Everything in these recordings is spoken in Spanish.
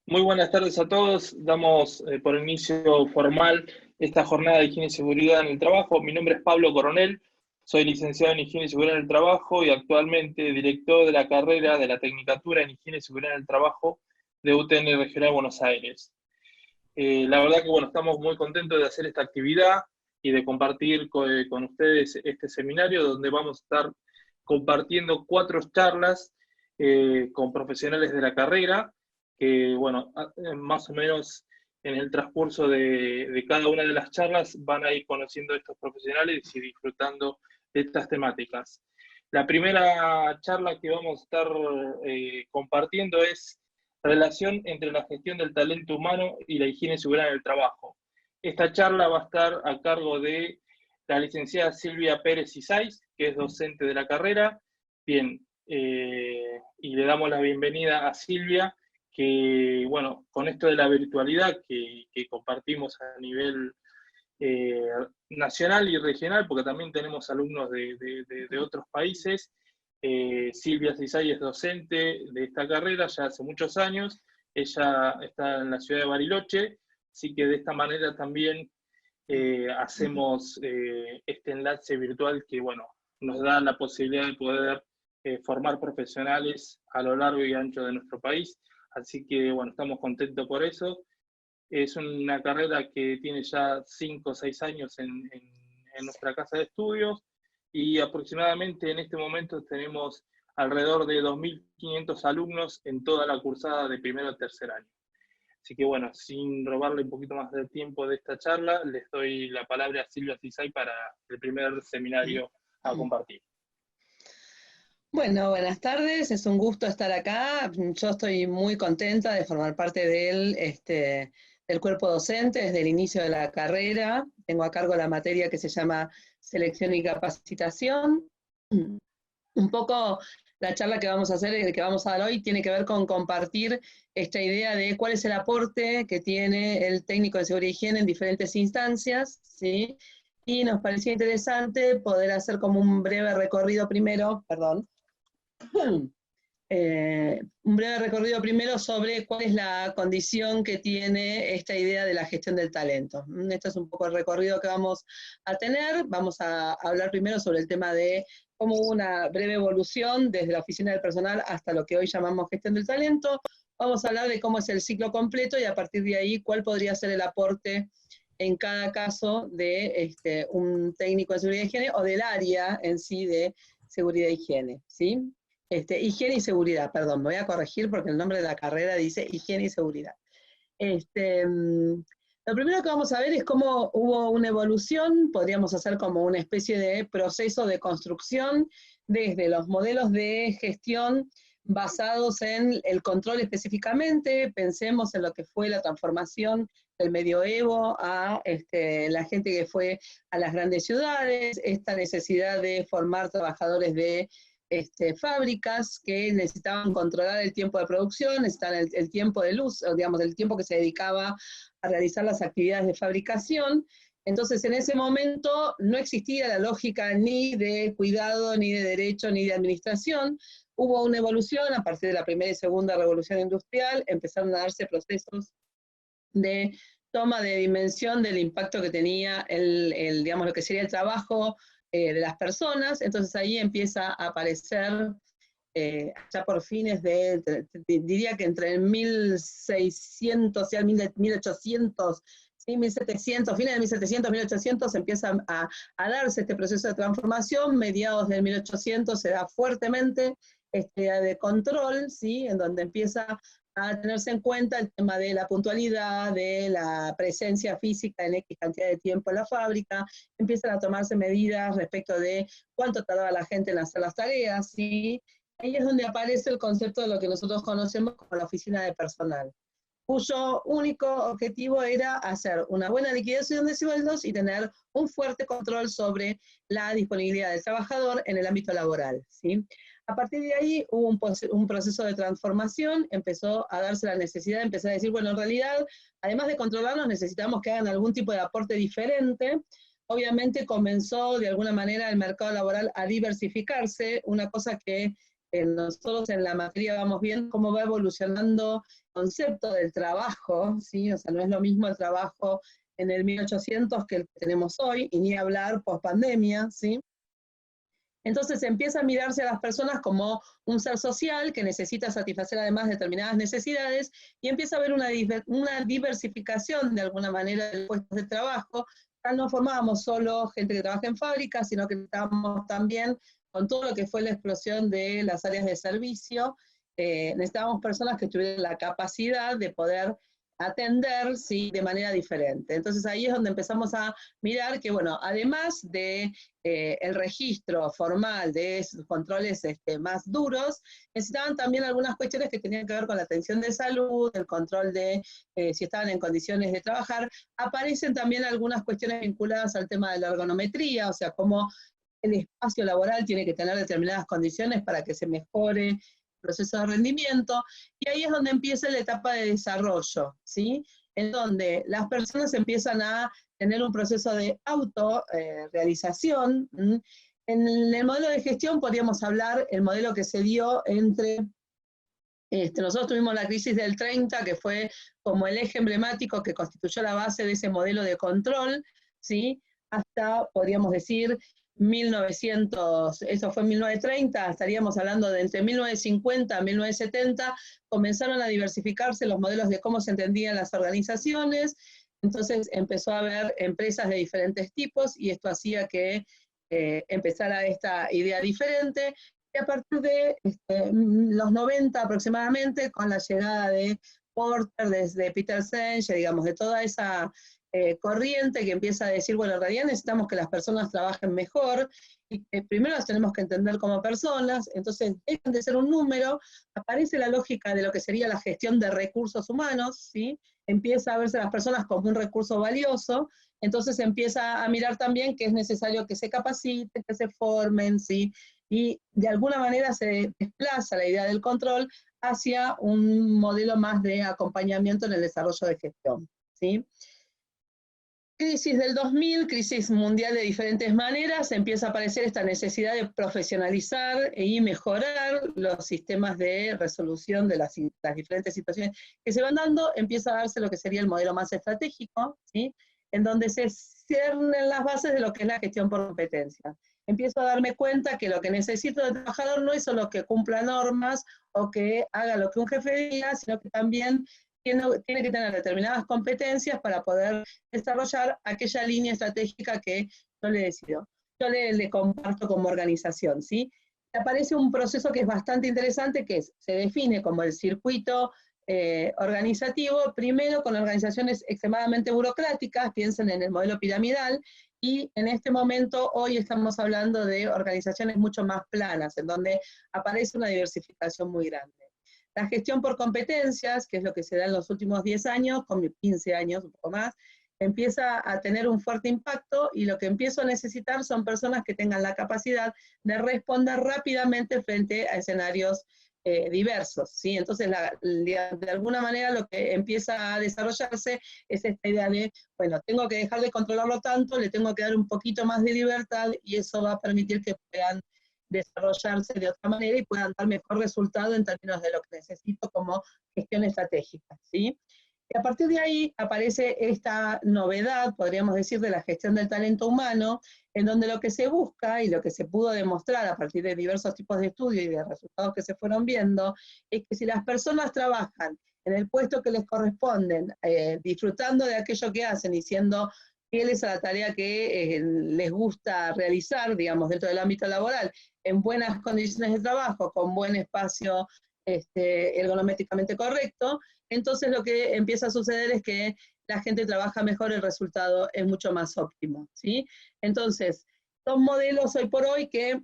Muy buenas tardes a todos. Damos por inicio formal esta jornada de higiene y seguridad en el trabajo. Mi nombre es Pablo Coronel, soy licenciado en higiene y seguridad en el trabajo y actualmente director de la carrera de la Tecnicatura en higiene y seguridad en el trabajo de UTN Regional Buenos Aires. La verdad que bueno, estamos muy contentos de hacer esta actividad y de compartir con ustedes este seminario donde vamos a estar compartiendo 4 charlas con profesionales de la carrera que, bueno, más o menos en el transcurso de cada una de las charlas van a ir conociendo a estos profesionales y disfrutando de estas temáticas. La primera charla que vamos a estar compartiendo es relación entre la gestión del talento humano y la higiene y seguridad en el trabajo. Esta charla va a estar a cargo de la licenciada Silvia Pérez Isais, que es docente de la carrera. Bien, y le damos la bienvenida a Silvia, que, bueno, con esto de la virtualidad que compartimos a nivel nacional y regional, porque también tenemos alumnos de otros países. Silvia Cisay es docente de esta carrera ya hace muchos años. Ella está en la ciudad de Bariloche, así que de esta manera también hacemos este enlace virtual que, bueno, nos da la posibilidad de poder formar profesionales a lo largo y ancho de nuestro país. Así que, bueno, estamos contentos por eso. Es una carrera que tiene ya 5 o 6 años en nuestra casa de estudios y aproximadamente en este momento tenemos alrededor de 2.500 alumnos en toda la cursada de primero a tercer año. Así que bueno, sin robarle un poquito más de tiempo de esta charla, les doy la palabra a Silvia Cisay para el primer seminario a compartir. Bueno, buenas tardes, es un gusto estar acá. Yo estoy muy contenta de formar parte del cuerpo docente desde el inicio de la carrera. Tengo a cargo la materia que se llama Selección y Capacitación. Un poco la charla que vamos a hacer, que vamos a dar hoy, tiene que ver con compartir esta idea de cuál es el aporte que tiene el técnico de seguridad y higiene en diferentes instancias, ¿sí? Y nos parecía interesante poder hacer como un breve recorrido primero, perdón, un breve recorrido primero sobre cuál es la condición que tiene esta idea de la gestión del talento. Este es un poco el recorrido que vamos a tener. Vamos a hablar primero sobre el tema de cómo hubo una breve evolución desde la oficina del personal hasta lo que hoy llamamos gestión del talento. Vamos a hablar de cómo es el ciclo completo y a partir de ahí cuál podría ser el aporte en cada caso de un técnico de seguridad y higiene o del área en sí de seguridad y higiene, ¿sí? Higiene y seguridad, perdón, me voy a corregir porque el nombre de la carrera dice higiene y seguridad. Lo primero que vamos a ver es cómo hubo una evolución, podríamos hacer como una especie de proceso de construcción desde los modelos de gestión basados en el control específicamente. Pensemos en lo que fue la transformación del medioevo a la gente que fue a las grandes ciudades, esta necesidad de formar trabajadores de fábricas que necesitaban controlar el tiempo de producción, necesitaban el tiempo de luz, o digamos, el tiempo que se dedicaba a realizar las actividades de fabricación. Entonces, en ese momento no existía la lógica ni de cuidado, ni de derecho, ni de administración. Hubo una evolución a partir de la primera y segunda revolución industrial, empezaron a darse procesos de toma de dimensión del impacto que tenía digamos, lo que sería el trabajo de las personas. Entonces ahí empieza a aparecer, ya por fines diría que entre el 1600 y el 1800, ¿sí? 1700, fines de 1700, 1800 empieza a darse este proceso de transformación. Mediados del 1800 se da fuertemente de control, ¿sí? En donde empieza a tenerse en cuenta el tema de la puntualidad, de la presencia física en X cantidad de tiempo en la fábrica. Empiezan a tomarse medidas respecto de cuánto tardaba la gente en hacer las tareas, ¿sí? Ahí es donde aparece el concepto de lo que nosotros conocemos como la oficina de personal, cuyo único objetivo era hacer una buena liquidación de sueldos y tener un fuerte control sobre la disponibilidad del trabajador en el ámbito laboral, ¿sí? A partir de ahí hubo un proceso de transformación, empezó a darse la necesidad de empezar a decir, bueno, en realidad, además de controlarnos, necesitamos que hagan algún tipo de aporte diferente. Obviamente comenzó de alguna manera el mercado laboral a diversificarse, una cosa que nosotros en la materia vamos viendo cómo va evolucionando el concepto del trabajo, ¿sí? O sea, no es lo mismo el trabajo en el 1800 que el que tenemos hoy, y ni hablar post-pandemia, ¿sí? Entonces empieza a mirarse a las personas como un ser social que necesita satisfacer además determinadas necesidades, y empieza a haber una diversificación de alguna manera de puestos de trabajo. Ya no formábamos solo gente que trabaja en fábricas, sino que estábamos también con todo lo que fue la explosión de las áreas de servicio. Necesitábamos personas que tuvieran la capacidad de poder atender, ¿sí?, de manera diferente. Entonces ahí es donde empezamos a mirar que, bueno, además de el registro formal de esos controles más duros, necesitaban también algunas cuestiones que tenían que ver con la atención de salud, el control de si estaban en condiciones de trabajar. Aparecen también algunas cuestiones vinculadas al tema de la ergonometría, o sea, cómo el espacio laboral tiene que tener determinadas condiciones para que se mejore el proceso de rendimiento, y ahí es donde empieza la etapa de desarrollo, ¿sí? En donde las personas empiezan a tener un proceso de autorrealización. En el modelo de gestión podríamos hablar el modelo que se dio entre, nosotros tuvimos la crisis del 30, que fue como el eje emblemático que constituyó la base de ese modelo de control, ¿sí? Hasta, podríamos decir, 1900, eso fue en 1930, estaríamos hablando de entre 1950 y 1970, comenzaron a diversificarse los modelos de cómo se entendían las organizaciones. Entonces empezó a haber empresas de diferentes tipos, y esto hacía que empezara esta idea diferente. Y a partir de los 90 aproximadamente, con la llegada de Porter, desde Peter Senge, digamos, de toda esa corriente que empieza a decir, bueno, en realidad necesitamos que las personas trabajen mejor, y primero las tenemos que entender como personas. Entonces dejan de ser un número, aparece la lógica de lo que sería la gestión de recursos humanos, ¿sí? Empieza a verse a las personas como un recurso valioso. Entonces empieza a mirar también que es necesario que se capaciten, que se formen, ¿sí? Y de alguna manera se desplaza la idea del control hacia un modelo más de acompañamiento en el desarrollo de gestión, ¿sí? Crisis del 2000, crisis mundial de diferentes maneras, empieza a aparecer esta necesidad de profesionalizar y mejorar los sistemas de resolución de las diferentes situaciones que se van dando. Empieza a darse lo que sería el modelo más estratégico, ¿sí? En donde se ciernen las bases de lo que es la gestión por competencia. Empiezo a darme cuenta que lo que necesito del trabajador no es solo que cumpla normas o que haga lo que un jefe diga, sino que también tiene que tener determinadas competencias para poder desarrollar aquella línea estratégica que yo le decido. Yo le comparto como organización, ¿sí? Y aparece un proceso que es bastante interesante, que se define como el circuito organizativo, primero con organizaciones extremadamente burocráticas, piensen en el modelo piramidal, y en este momento hoy estamos hablando de organizaciones mucho más planas, en donde aparece una diversificación muy grande. La gestión por competencias, que es lo que se da en los últimos 10 años, con 15 años, un poco más, empieza a tener un fuerte impacto, y lo que empiezo a necesitar son personas que tengan la capacidad de responder rápidamente frente a escenarios diversos, ¿sí? Entonces, de alguna manera lo que empieza a desarrollarse es esta idea de, bueno, tengo que dejar de controlarlo tanto, le tengo que dar un poquito más de libertad, y eso va a permitir que puedan desarrollarse de otra manera y puedan dar mejor resultado en términos de lo que necesito como gestión estratégica, ¿sí? Y a partir de ahí aparece esta novedad, podríamos decir, de la gestión del talento humano, en donde lo que se busca y lo que se pudo demostrar a partir de diversos tipos de estudios y de resultados que se fueron viendo, es que si las personas trabajan en el puesto que les corresponden, disfrutando de aquello que hacen y siendo fieles a la tarea que les gusta realizar, digamos, dentro del ámbito laboral, en buenas condiciones de trabajo, con buen espacio ergonométricamente correcto, entonces lo que empieza a suceder es que la gente trabaja mejor, el resultado es mucho más óptimo, ¿sí? Entonces, son modelos hoy por hoy que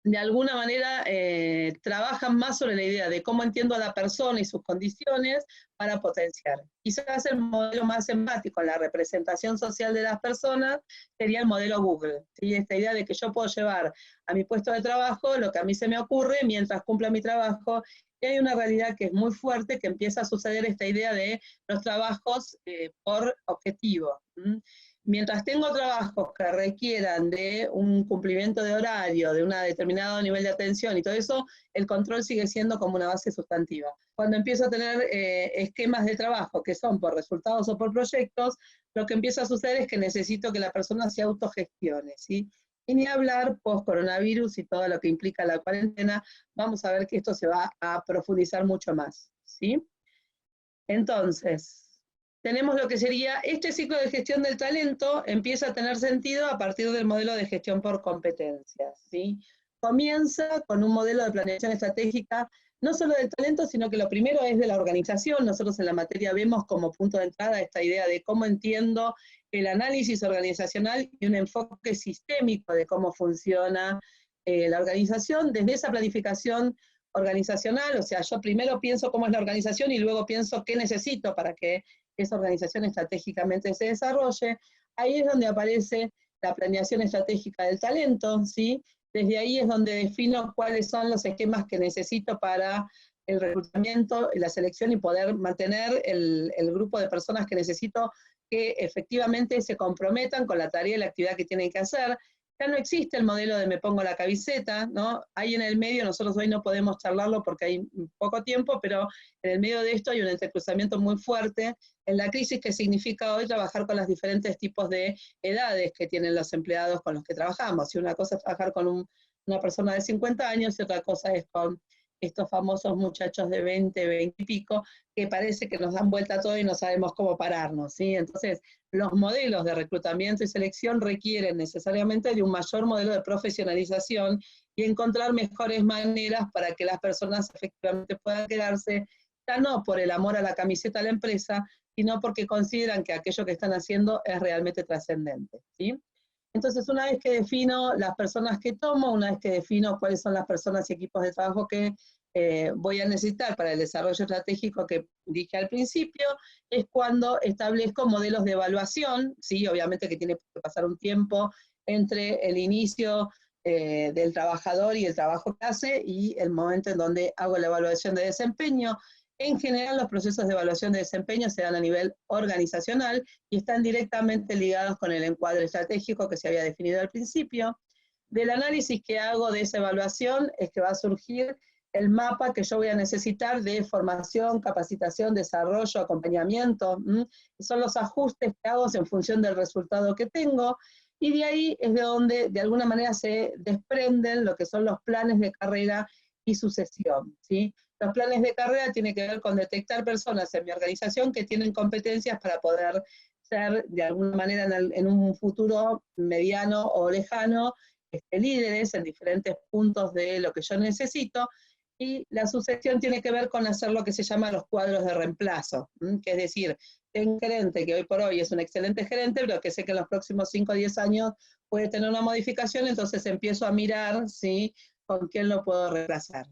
de alguna manera trabajan más sobre la idea de cómo entiendo a la persona y sus condiciones para potenciar. Quizás el modelo más emblemático en la representación social de las personas sería el modelo Google, ¿sí? Esta idea de que yo puedo llevar a mi puesto de trabajo lo que a mí se me ocurre mientras cumpla mi trabajo, y hay una realidad que es muy fuerte, que empieza a suceder esta idea de los trabajos por objetivo. Mientras tengo trabajos que requieran de un cumplimiento de horario, de un determinado nivel de atención y todo eso, el control sigue siendo como una base sustantiva. Cuando empiezo a tener esquemas de trabajo que son por resultados o por proyectos, lo que empieza a suceder es que necesito que la persona se autogestione, ¿sí? Y ni hablar post-coronavirus y todo lo que implica la cuarentena, vamos a ver que esto se va a profundizar mucho más, ¿sí? Entonces, tenemos lo que sería, este ciclo de gestión del talento empieza a tener sentido a partir del modelo de gestión por competencias, ¿sí? Comienza con un modelo de planeación estratégica, no solo del talento, sino que lo primero es de la organización. Nosotros en la materia vemos como punto de entrada esta idea de cómo entiendo el análisis organizacional y un enfoque sistémico de cómo funciona la organización, desde esa planificación organizacional, o sea, yo primero pienso cómo es la organización y luego pienso qué necesito para que esa organización estratégicamente se desarrolle. Ahí es donde aparece la planeación estratégica del talento, ¿sí? Desde ahí es donde defino cuáles son los esquemas que necesito para el reclutamiento y la selección y poder mantener el grupo de personas que necesito que efectivamente se comprometan con la tarea y la actividad que tienen que hacer. Ya no existe el modelo de me pongo la camiseta, ¿no? Ahí en el medio, nosotros hoy no podemos charlarlo porque hay poco tiempo, pero en el medio de esto hay un entrecruzamiento muy fuerte en la crisis que significa hoy trabajar con los diferentes tipos de edades que tienen los empleados con los que trabajamos. Y una cosa es trabajar con una persona de 50 años y otra cosa es con estos famosos muchachos de 20, 20 y pico, que parece que nos dan vuelta a todo y no sabemos cómo pararnos, ¿sí? Entonces, los modelos de reclutamiento y selección requieren necesariamente de un mayor modelo de profesionalización y encontrar mejores maneras para que las personas efectivamente puedan quedarse, ya no por el amor a la camiseta de la empresa, sino porque consideran que aquello que están haciendo es realmente trascendente, ¿sí? Entonces, una vez que defino las personas que tomo, una vez que defino cuáles son las personas y equipos de trabajo que voy a necesitar para el desarrollo estratégico que dije al principio, es cuando establezco modelos de evaluación, ¿sí? Obviamente que tiene que pasar un tiempo entre el inicio del trabajador y el trabajo que hace y el momento en donde hago la evaluación de desempeño. En general, los procesos de evaluación de desempeño se dan a nivel organizacional y están directamente ligados con el encuadre estratégico que se había definido al principio. Del análisis que hago de esa evaluación es que va a surgir el mapa que yo voy a necesitar de formación, capacitación, desarrollo, acompañamiento. Son los ajustes que hago en función del resultado que tengo, y de ahí es de donde de alguna manera se desprenden lo que son los planes de carrera y sucesión, ¿sí? Los planes de carrera tienen que ver con detectar personas en mi organización que tienen competencias para poder ser de alguna manera en un futuro mediano o lejano líderes en diferentes puntos de lo que yo necesito. Y la sucesión tiene que ver con hacer lo que se llama los cuadros de reemplazo, que es decir, tengo un gerente que hoy por hoy es un excelente gerente, pero que sé que en los próximos 5 o 10 años puede tener una modificación, entonces empiezo a mirar, ¿sí?, con quién lo puedo reemplazar.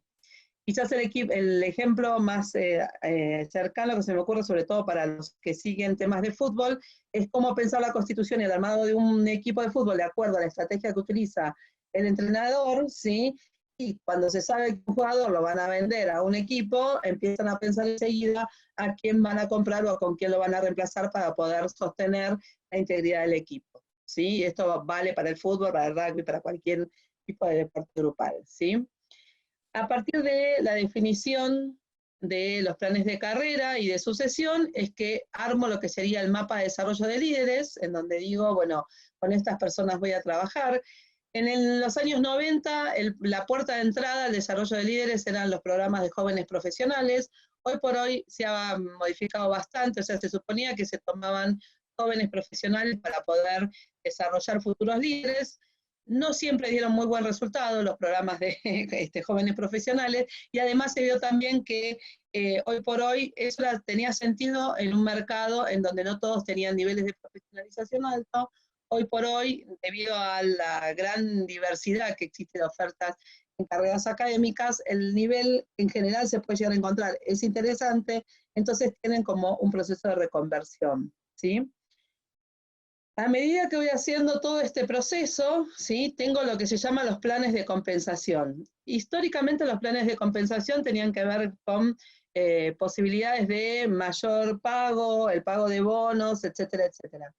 Quizás el ejemplo más cercano que se me ocurre, sobre todo para los que siguen temas de fútbol, es cómo pensar la constitución y el armado de un equipo de fútbol de acuerdo a la estrategia que utiliza el entrenador, ¿sí? Y cuando se sabe que un jugador lo van a vender a un equipo, empiezan a pensar enseguida a quién van a comprar o con quién lo van a reemplazar para poder sostener la integridad del equipo, ¿sí? Esto vale para el fútbol, para el rugby, para cualquier tipo de deporte grupal, ¿sí? A partir de la definición de los planes de carrera y de sucesión, es que armo lo que sería el mapa de desarrollo de líderes, en donde digo, bueno, con estas personas voy a trabajar. En los años 90, la puerta de entrada al desarrollo de líderes eran los programas de jóvenes profesionales. Hoy por hoy se ha modificado bastante, o sea, se suponía que se tomaban jóvenes profesionales para poder desarrollar futuros líderes. No siempre dieron muy buen resultado los programas de jóvenes profesionales, y además se vio también que hoy por hoy eso tenía sentido en un mercado en donde no todos tenían niveles de profesionalización alto. Hoy por hoy, debido a la gran diversidad que existe de ofertas en carreras académicas, el nivel en general se puede llegar a encontrar, es interesante, entonces tienen como un proceso de reconversión, ¿sí? A medida que voy haciendo todo este proceso, ¿sí?, tengo lo que se llama los planes de compensación. Históricamente los planes de compensación tenían que ver con posibilidades de mayor pago, el pago de bonos, etcétera, etcétera.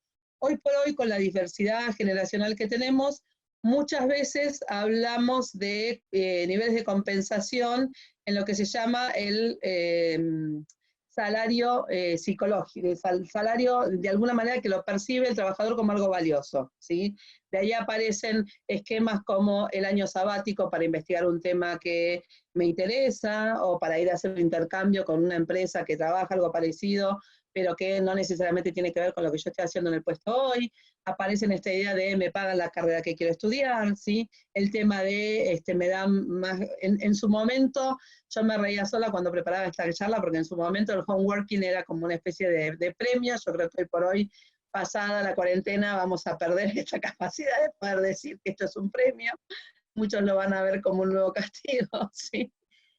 hoy por hoy, con la diversidad generacional que tenemos, muchas veces hablamos de niveles de compensación en lo que se llama el salario psicológico, el salario de alguna manera que lo percibe el trabajador como algo valioso, ¿sí? De ahí aparecen esquemas como el año sabático para investigar un tema que me interesa, o para ir a hacer un intercambio con una empresa que trabaja algo parecido, pero que no necesariamente tiene que ver con lo que yo estoy haciendo en el puesto hoy. Aparece en esta idea de me pagan la carrera que quiero estudiar, ¿sí? El tema de me dan más, en su momento yo me reía sola cuando preparaba esta charla, porque en su momento el homeworking era como una especie de premio. Yo creo que hoy por hoy, pasada la cuarentena, vamos a perder esta capacidad de poder decir que esto es un premio. Muchos lo van a ver como un nuevo castigo, ¿sí?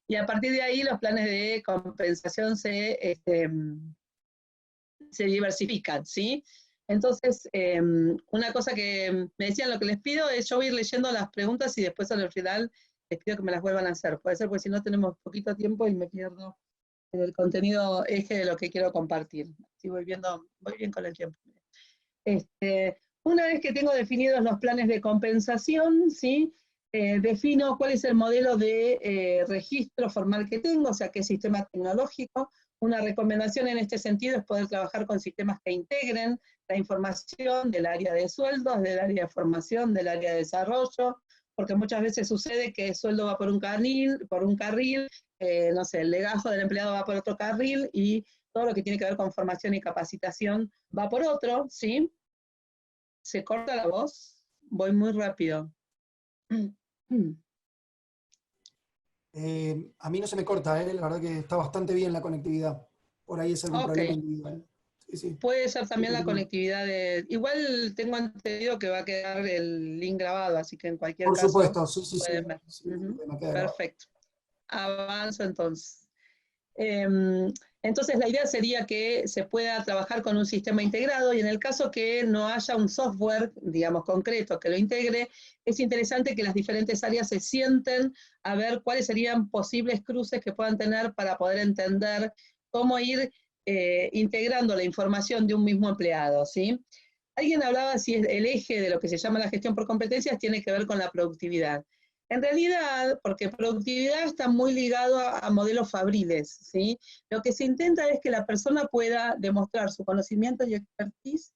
Y a partir de ahí los planes de compensación se diversifican, ¿sí? Entonces, una cosa que me decían, lo que les pido es, yo voy a ir leyendo las preguntas y después al final les pido que me las vuelvan a hacer. Puede ser porque si no tenemos poquito tiempo y me pierdo en el contenido eje de lo que quiero compartir. Así voy bien con el tiempo. Una vez que tengo definidos los planes de compensación, ¿sí? Defino cuál es el modelo de registro formal que tengo, o sea, qué sistema tecnológico. Una recomendación en este sentido es poder trabajar con sistemas que integren la información del área de sueldos, del área de formación, del área de desarrollo, porque muchas veces sucede que el sueldo va por un carril, no sé, el legajo del empleado va por otro carril, y todo lo que tiene que ver con formación y capacitación va por otro, ¿sí? ¿Se corta la voz? Voy muy rápido. A mí no se me corta, la verdad que está bastante bien la conectividad. Por ahí es algún problema individual. Sí, sí. Puede ser también la conectividad de... Igual tengo entendido que va a quedar el link grabado, así que en cualquier caso... Por supuesto, sí. Pueden ver. Sí, me queda Perfecto. Avanzo entonces. Entonces la idea sería que se pueda trabajar con un sistema integrado, y en el caso que no haya un software, digamos, concreto que lo integre, es interesante que las diferentes áreas se sienten a ver cuáles serían posibles cruces que puedan tener para poder entender cómo ir integrando la información de un mismo empleado, ¿sí? Alguien hablaba si el eje de lo que se llama la gestión por competencias tiene que ver con la productividad. En realidad, porque productividad está muy ligado a modelos fabriles, ¿sí? Lo que se intenta es que la persona pueda demostrar su conocimiento y expertise,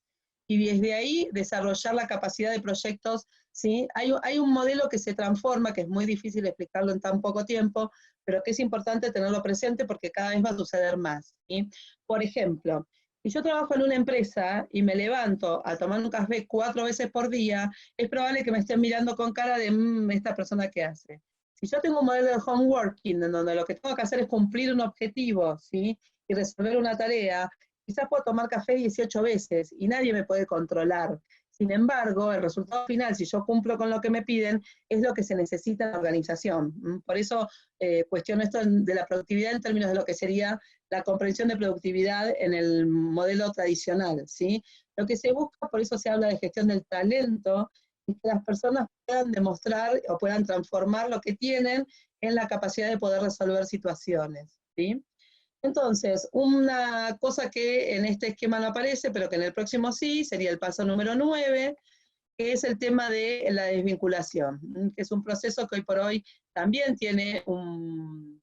y desde ahí desarrollar la capacidad de proyectos, ¿sí? Hay un modelo que se transforma, que es muy difícil explicarlo en tan poco tiempo, pero que es importante tenerlo presente porque cada vez va a suceder más, ¿sí? Por ejemplo, si yo trabajo en una empresa y me levanto a tomar un café 4 veces por día, es probable que me estén mirando con cara de esta persona que hace. Si yo tengo un modelo de home working en donde lo que tengo que hacer es cumplir un objetivo, ¿sí? Y resolver una tarea, quizás puedo tomar café 18 veces y nadie me puede controlar. Sin embargo, el resultado final, si yo cumplo con lo que me piden, es lo que se necesita en la organización. Por eso cuestiono esto de la productividad en términos de lo que sería la comprensión de productividad en el modelo tradicional, ¿sí? Lo que se busca, por eso se habla de gestión del talento, es que las personas puedan demostrar o puedan transformar lo que tienen en la capacidad de poder resolver situaciones, ¿sí? Entonces, una cosa que en este esquema no aparece, pero que en el próximo sí, sería el paso número 9, que es el tema de la desvinculación, que es un proceso que hoy por hoy también tiene un...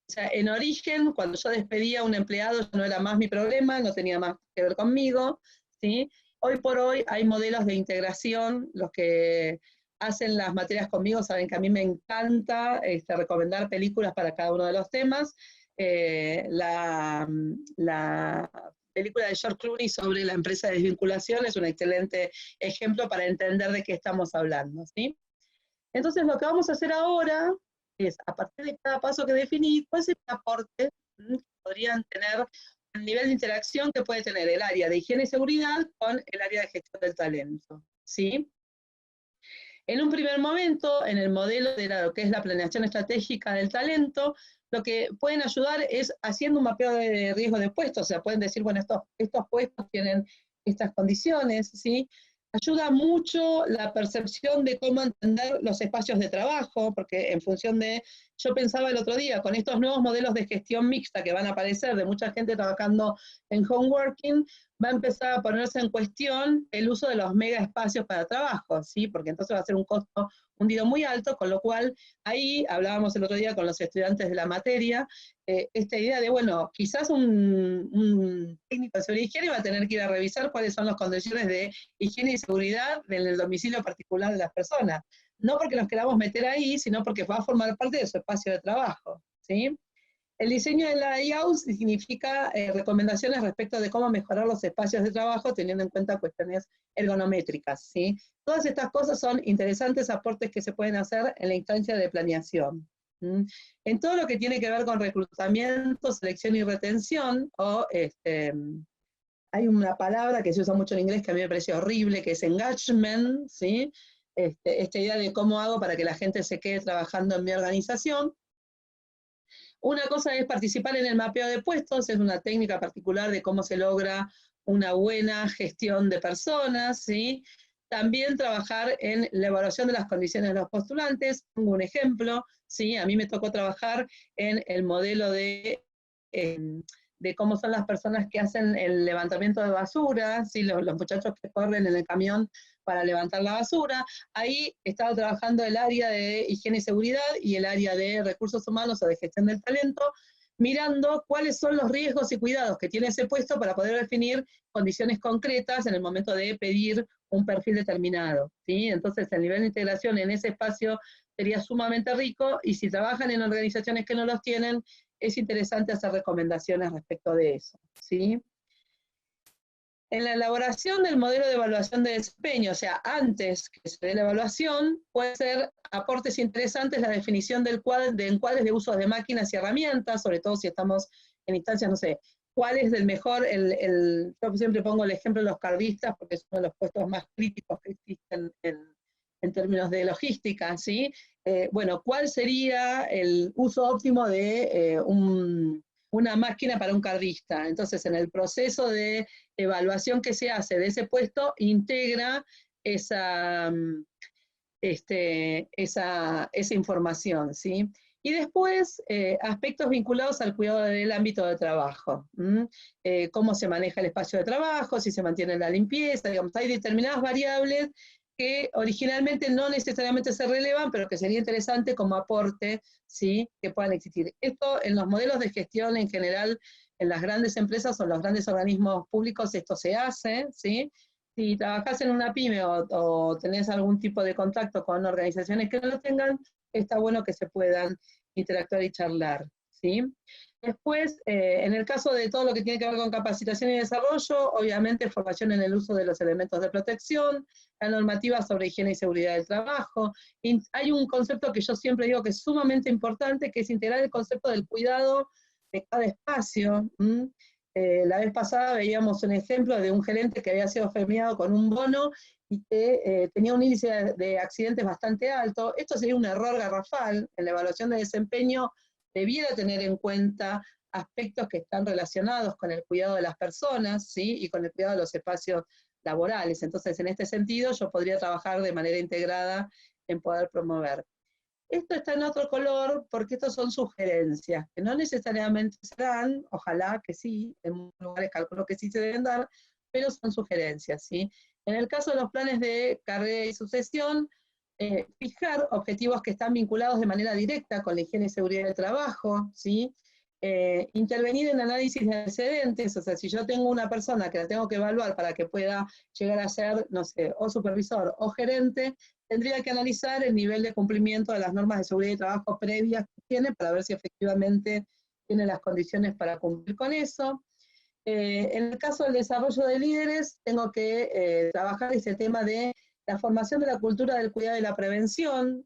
O sea, en origen, cuando yo despedía a un empleado, no era más mi problema, no tenía más que ver conmigo, ¿sí? Hoy por hoy hay modelos de integración. Los que hacen las materias conmigo saben que a mí me encanta recomendar películas para cada uno de los temas. La película de George Clooney sobre la empresa de desvinculación es un excelente ejemplo para entender de qué estamos hablando, ¿sí? Entonces lo que vamos a hacer ahora es, a partir de cada paso que definí, cuál es el aporte que podrían tener, el nivel de interacción que puede tener el área de higiene y seguridad con el área de gestión del talento, ¿sí? En un primer momento, en el modelo de lo que es la planeación estratégica del talento, lo que pueden ayudar es haciendo un mapeo de riesgo de puestos. O sea, pueden decir, bueno, estos puestos tienen estas condiciones, ¿sí? Ayuda mucho la percepción de cómo entender los espacios de trabajo, porque en función de yo pensaba el otro día, con estos nuevos modelos de gestión mixta que van a aparecer, de mucha gente trabajando en home working, va a empezar a ponerse en cuestión el uso de los mega espacios para trabajo, ¿sí? Porque entonces va a ser un costo hundido muy alto, con lo cual ahí hablábamos el otro día con los estudiantes de la materia, esta idea de, bueno, quizás un técnico de seguridad y higiene va a tener que ir a revisar cuáles son las condiciones de higiene y seguridad en el domicilio particular de las personas. No porque nos queramos meter ahí, sino porque va a formar parte de su espacio de trabajo, ¿sí? El diseño de layout significa recomendaciones respecto de cómo mejorar los espacios de trabajo teniendo en cuenta cuestiones ergonométricas, ¿sí? Todas estas cosas son interesantes aportes que se pueden hacer en la instancia de planeación. En todo lo que tiene que ver con reclutamiento, selección y retención, hay una palabra que se usa mucho en inglés que a mí me parece horrible, que es engagement, ¿sí? Esta idea de cómo hago para que la gente se quede trabajando en mi organización. Una cosa es participar en el mapeo de puestos, es una técnica particular de cómo se logra una buena gestión de personas, ¿sí? También trabajar en la evaluación de las condiciones de los postulantes. Pongo un ejemplo, ¿sí? A mí me tocó trabajar en el modelo de cómo son las personas que hacen el levantamiento de basura, ¿sí? Los muchachos que corren en el camión para levantar la basura. Ahí estaba trabajando el área de higiene y seguridad y el área de recursos humanos o de gestión del talento, mirando cuáles son los riesgos y cuidados que tiene ese puesto para poder definir condiciones concretas en el momento de pedir un perfil determinado, ¿sí? Entonces el nivel de integración en ese espacio sería sumamente rico, y si trabajan en organizaciones que no los tienen, es interesante hacer recomendaciones respecto de eso, ¿sí? En la elaboración del modelo de evaluación de desempeño, o sea, antes que se dé la evaluación, puede ser aportes interesantes la definición de encuadres de uso de máquinas y herramientas, sobre todo si estamos en instancias, no sé, cuál es el mejor, yo siempre pongo el ejemplo de los cardistas, porque es uno de los puestos más críticos que existen en términos de logística, ¿sí? Bueno, ¿cuál sería el uso óptimo de una máquina para un cardista? Entonces, en el proceso de evaluación que se hace de ese puesto, integra esa información, ¿sí? Y después, aspectos vinculados al cuidado del ámbito de trabajo. Cómo se maneja el espacio de trabajo, si se mantiene la limpieza, digamos, hay determinadas variables que originalmente no necesariamente se relevan, pero que sería interesante como aporte, ¿sí? Que puedan existir. Esto en los modelos de gestión en general, en las grandes empresas o en los grandes organismos públicos, esto se hace, ¿sí? Si trabajás en una pyme o tenés algún tipo de contacto con organizaciones que no lo tengan, está bueno que se puedan interactuar y charlar, ¿sí? Después, en el caso de todo lo que tiene que ver con capacitación y desarrollo, obviamente formación en el uso de los elementos de protección, la normativa sobre higiene y seguridad del trabajo. Y hay un concepto que yo siempre digo que es sumamente importante, que es integrar el concepto del cuidado de cada espacio. La vez pasada veíamos un ejemplo de un gerente que había sido premiado con un bono y que tenía un índice de accidentes bastante alto. Esto sería un error garrafal. En la evaluación de desempeño debiera tener en cuenta aspectos que están relacionados con el cuidado de las personas, ¿sí? Y con el cuidado de los espacios laborales. Entonces, en este sentido, yo podría trabajar de manera integrada en poder promover. Esto está en otro color porque estos son sugerencias, que no necesariamente se dan, ojalá que sí, en muchos lugares calculo que sí se deben dar, pero son sugerencias, ¿sí? En el caso de los planes de carrera y sucesión, fijar objetivos que están vinculados de manera directa con la higiene y seguridad del trabajo, ¿sí? Intervenir en análisis de antecedentes, o sea, si yo tengo una persona que la tengo que evaluar para que pueda llegar a ser, no sé, o supervisor o gerente, tendría que analizar el nivel de cumplimiento de las normas de seguridad y trabajo previas que tiene para ver si efectivamente tiene las condiciones para cumplir con eso. En el caso del desarrollo de líderes, tengo que trabajar ese tema de la formación de la cultura del cuidado y la prevención.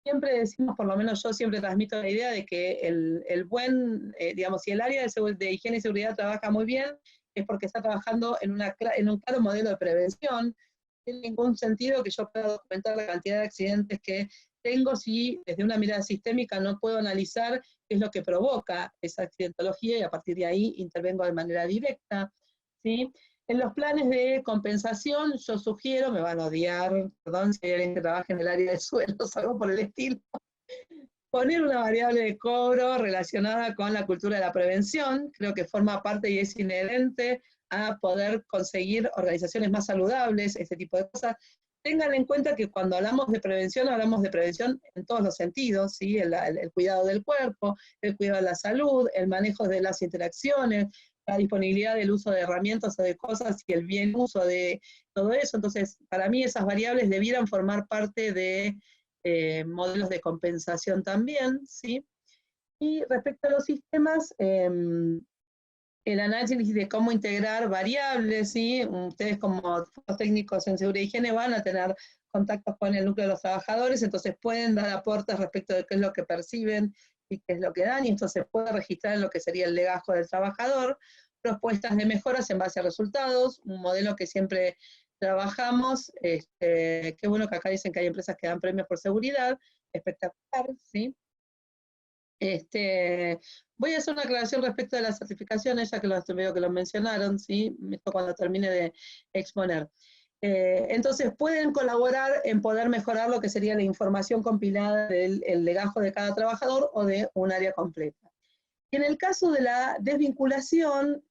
Siempre decimos, por lo menos yo siempre transmito la idea de que el buen, digamos, si el área de higiene y seguridad trabaja muy bien, es porque está trabajando en un claro modelo de prevención. No tiene ningún sentido que yo pueda documentar la cantidad de accidentes que tengo si desde una mirada sistémica no puedo analizar qué es lo que provoca esa accidentología y a partir de ahí intervengo de manera directa, ¿sí? En los planes de compensación yo sugiero, me van a odiar, perdón si hay alguien que trabaja en el área de suelos o algo por el estilo, Poner una variable de cobro relacionada con la cultura de la prevención, creo que forma parte y es inherente a poder conseguir organizaciones más saludables, este tipo de cosas. Tengan en cuenta que cuando hablamos de prevención en todos los sentidos, ¿sí? El cuidado del cuerpo, el cuidado de la salud, el manejo de las interacciones, la disponibilidad del uso de herramientas o de cosas y el bien uso de todo eso. Entonces, para mí esas variables debieran formar parte de modelos de compensación también, ¿sí? Y respecto a los sistemas, el análisis de cómo integrar variables, ¿sí? Ustedes como técnicos en seguridad y higiene van a tener contactos con el núcleo de los trabajadores, entonces pueden dar aportes respecto de qué es lo que perciben y qué es lo que dan, y esto se puede registrar en lo que sería el legajo del trabajador, propuestas de mejoras en base a resultados, un modelo que siempre trabajamos, qué bueno que acá dicen que hay empresas que dan premios por seguridad, espectacular, ¿sí? Voy a hacer una aclaración respecto de las certificaciones, ya que veo que lo mencionaron, ¿sí? Esto cuando termine de exponer. Entonces, pueden colaborar en poder mejorar lo que sería la información compilada del legajo de cada trabajador o de un área completa. En el caso de la desvinculación,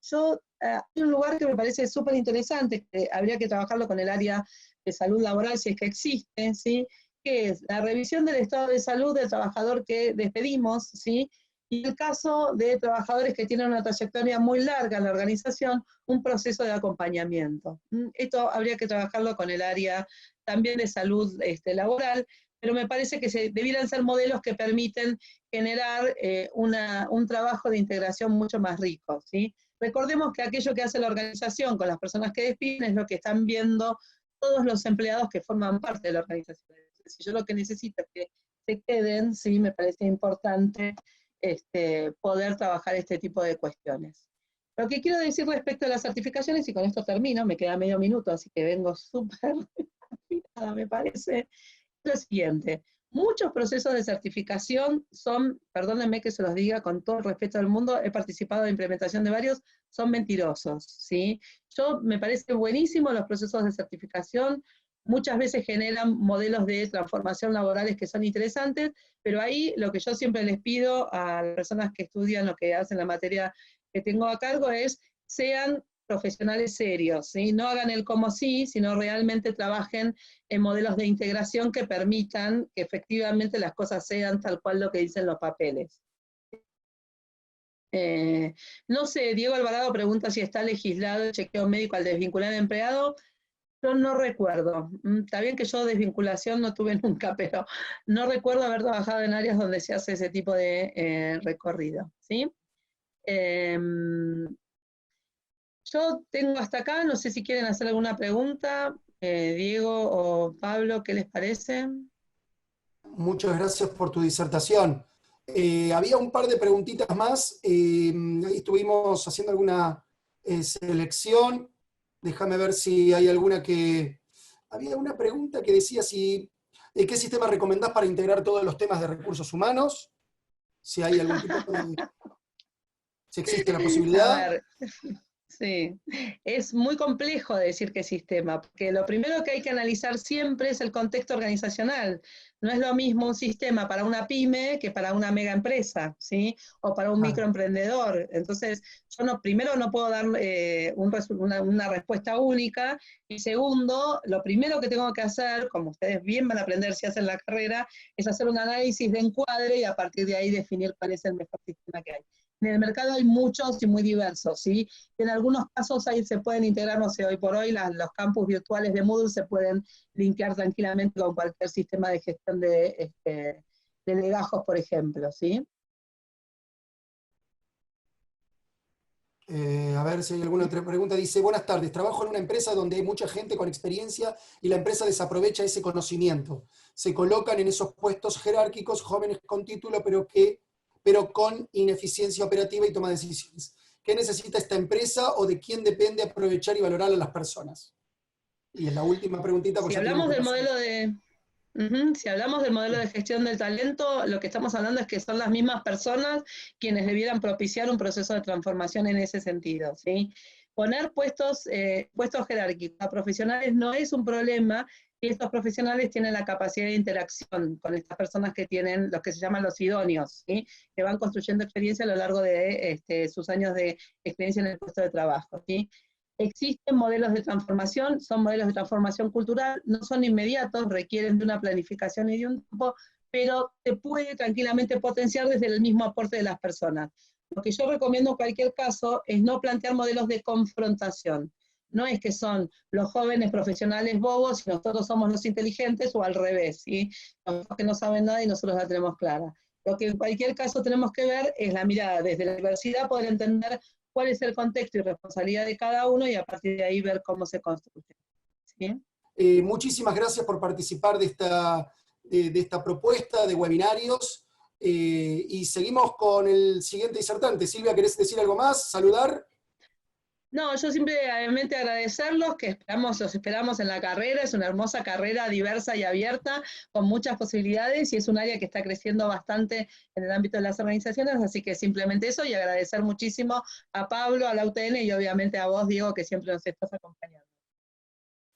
hay un lugar que me parece súper interesante, que habría que trabajarlo con el área de salud laboral si es que existe, ¿sí? Que es la revisión del estado de salud del trabajador que despedimos, ¿sí? Y en el caso de trabajadores que tienen una trayectoria muy larga en la organización, un proceso de acompañamiento. Esto habría que trabajarlo con el área también de salud laboral, pero me parece que debieran ser modelos que permiten generar un trabajo de integración mucho más rico, ¿sí? Recordemos que aquello que hace la organización con las personas que despiden es lo que están viendo todos los empleados que forman parte de la organización. Si yo lo que necesito es que se queden, sí, me parece importante poder trabajar este tipo de cuestiones. Lo que quiero decir respecto a las certificaciones, y con esto termino, me queda medio minuto, así que vengo súper afinada, me parece, es lo siguiente. Muchos procesos de certificación son, perdónenme que se los diga con todo el respeto del mundo, he participado en implementación de varios, son mentirosos, ¿sí? Me parece buenísimo los procesos de certificación, muchas veces generan modelos de transformación laborales que son interesantes, pero ahí lo que yo siempre les pido a las personas que estudian lo que hacen la materia que tengo a cargo es sean profesionales serios, ¿sí? No hagan el como sí, sino realmente trabajen en modelos de integración que permitan que efectivamente las cosas sean tal cual lo que dicen los papeles. No sé, Diego Alvarado pregunta si está legislado el chequeo médico al desvincular al empleado. Yo no recuerdo. Está bien que yo desvinculación no tuve nunca, pero no recuerdo haber trabajado en áreas donde se hace ese tipo de recorrido, ¿sí? Yo tengo hasta acá, no sé si quieren hacer alguna pregunta, Diego o Pablo, ¿qué les parece? Muchas gracias por tu disertación. Había un par de preguntitas más. Ahí estuvimos haciendo alguna selección. Déjame ver si hay alguna que... Había una pregunta que decía si qué sistema recomendás para integrar todos los temas de recursos humanos. Si hay algún tipo de... Si existe la A posibilidad. ver, sí, es muy complejo decir qué sistema, porque lo primero que hay que analizar siempre es el contexto organizacional. No es lo mismo un sistema para una pyme que para una mega empresa, ¿sí? O para un microemprendedor. Entonces, yo primero no puedo dar una respuesta única, y segundo, lo primero que tengo que hacer, como ustedes bien van a aprender si hacen la carrera, es hacer un análisis de encuadre y a partir de ahí definir cuál es el mejor sistema que hay. En el mercado hay muchos y muy diversos, ¿sí? En algunos casos ahí se pueden integrar, no sé, hoy por hoy los campus virtuales de Moodle se pueden linkear tranquilamente con cualquier sistema de gestión de legajos, por ejemplo, ¿sí? A ver si hay alguna otra pregunta. Dice, buenas tardes, trabajo en una empresa donde hay mucha gente con experiencia y la empresa desaprovecha ese conocimiento. Se colocan en esos puestos jerárquicos jóvenes con título, pero con ineficiencia operativa y toma de decisiones. ¿Qué necesita esta empresa o de quién depende aprovechar y valorar a las personas? Y es la última preguntita porque Si ya tenemos hablamos que del pasar. modelo de... Si hablamos del modelo de gestión del talento, lo que estamos hablando es que son las mismas personas quienes debieran propiciar un proceso de transformación en ese sentido, ¿sí? Poner puestos jerárquicos a profesionales no es un problema y estos profesionales tienen la capacidad de interacción con estas personas que tienen los que se llaman los idóneos, ¿sí? Que van construyendo experiencia a lo largo de sus años de experiencia en el puesto de trabajo, ¿sí? Existen modelos de transformación, son modelos de transformación cultural, no son inmediatos, requieren de una planificación y de un tiempo, pero se puede tranquilamente potenciar desde el mismo aporte de las personas. Lo que yo recomiendo en cualquier caso es no plantear modelos de confrontación. No es que son los jóvenes profesionales bobos y nosotros somos los inteligentes, o al revés, ¿sí? Los que no saben nada y nosotros la tenemos clara. Lo que en cualquier caso tenemos que ver es la mirada desde la diversidad, poder entender cuál es el contexto y responsabilidad de cada uno y a partir de ahí ver cómo se construye. ¿Sí? Muchísimas gracias por participar de esta propuesta de webinarios. Y seguimos con el siguiente disertante. Silvia, ¿querés decir algo más? ¿Saludar? No, yo simplemente agradecerlos, que los esperamos en la carrera, es una hermosa carrera diversa y abierta, con muchas posibilidades, y es un área que está creciendo bastante en el ámbito de las organizaciones, así que simplemente eso, y agradecer muchísimo a Pablo, a la UTN, y obviamente a vos, Diego, que siempre nos estás acompañando.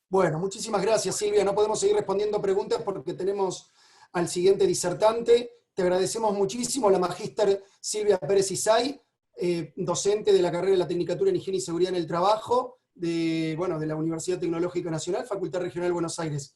Bueno, muchísimas gracias, Silvia. No podemos seguir respondiendo preguntas porque tenemos al siguiente disertante. Te agradecemos muchísimo, la magíster Silvia Pérez Isay, docente de la carrera de la Tecnicatura en Higiene y Seguridad en el Trabajo, de la Universidad Tecnológica Nacional, Facultad Regional de Buenos Aires.